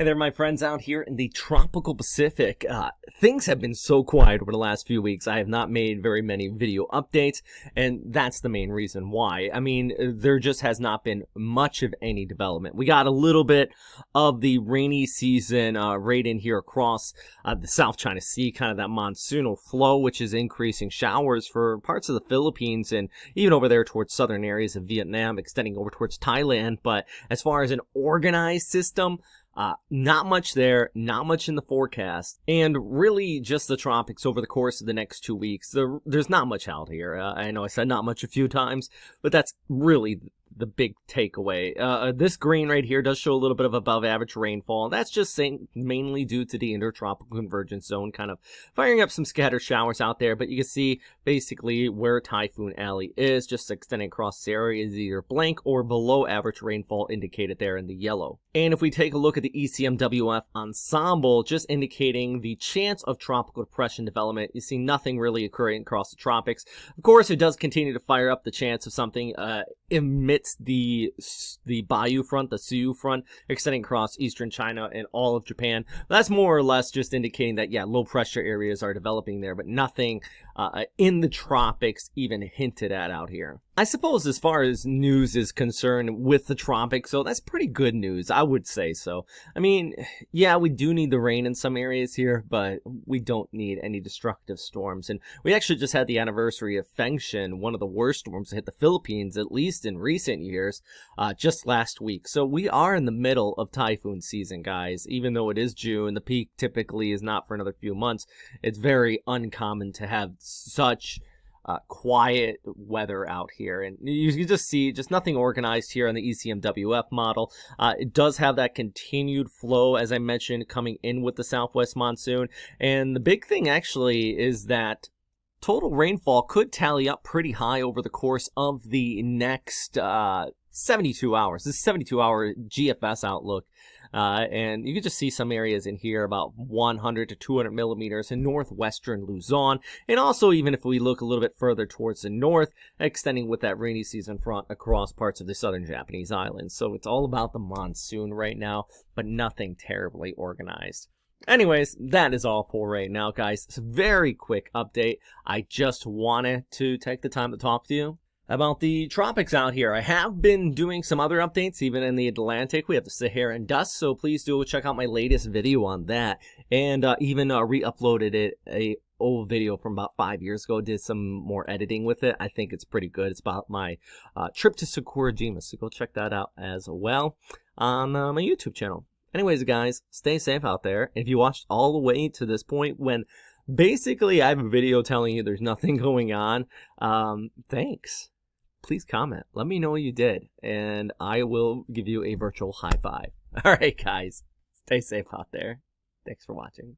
Hey there, my friends out here in the tropical Pacific. Things have been so quiet over the last few weeks. I have not made very many video updates, and that's the main reason why. I mean, there just has not been much of any development. We got a little bit of the rainy season right in here across the South China Sea, kind of that monsoonal flow, which is increasing showers for parts of the Philippines and even over there towards southern areas of Vietnam, extending over towards Thailand. But as far as an organized system, not much there, not much in the forecast, and really just the tropics over the course of the next 2 weeks. There's not much out here. I know I said not much a few times, but that's really the big takeaway. This green right here does show a little bit of above average rainfall. That's just mainly due to the intertropical convergence zone kind of firing up some scattered showers out there. But you can see basically where Typhoon Alley is, just extending across this area is either blank or below average rainfall indicated there in the yellow. And if we take a look at the ECMWF Ensemble, just indicating the chance of tropical depression development, you see nothing really occurring across the tropics. Of course, it does continue to fire up the chance of something amidst the Bayou front, the Suyu front, extending across eastern China and all of Japan. That's more or less just indicating that, yeah, low pressure areas are developing there, but nothing in the tropics even hinted at out here. I suppose as far as news is concerned with the tropics, so that's pretty good news, I would say so. I mean, yeah, we do need the rain in some areas here, but we don't need any destructive storms. And we actually just had the anniversary of Fengshan, one of the worst storms to hit the Philippines, at least in recent years, just last week. So we are in the middle of typhoon season, guys. Even though it is June, the peak typically is not for another few months. It's very uncommon to have such quiet weather out here, and you can just see just nothing organized here on the ECMWF model. It does have that continued flow, as I mentioned, coming in with the southwest monsoon, and the big thing actually is that total rainfall could tally up pretty high over the course of the next 72 hours. This 72-hour GFS outlook. And you can just see some areas in here about 100 to 200 millimeters in northwestern Luzon. And also, even if we look a little bit further towards the north, extending with that rainy season front across parts of the southern Japanese islands. So it's all about the monsoon right now, but nothing terribly organized. Anyways, that is all for right now, guys. It's a very quick update. I just wanted to take the time to talk to you about the tropics out here. I have been doing some other updates, even in the Atlantic. We have the Saharan dust, so please do check out my latest video on that. And even re-uploaded a old video from about 5 years ago. Did some more editing with it. I think it's pretty good. It's about my trip to Sakurajima, so go check that out as well on my YouTube channel. Anyways, guys, stay safe out there. If you watched all the way to this point when basically I have a video telling you there's nothing going on, thanks. Please comment. Let me know you did, and I will give you a virtual high five. All right, guys. Stay safe out there. Thanks for watching.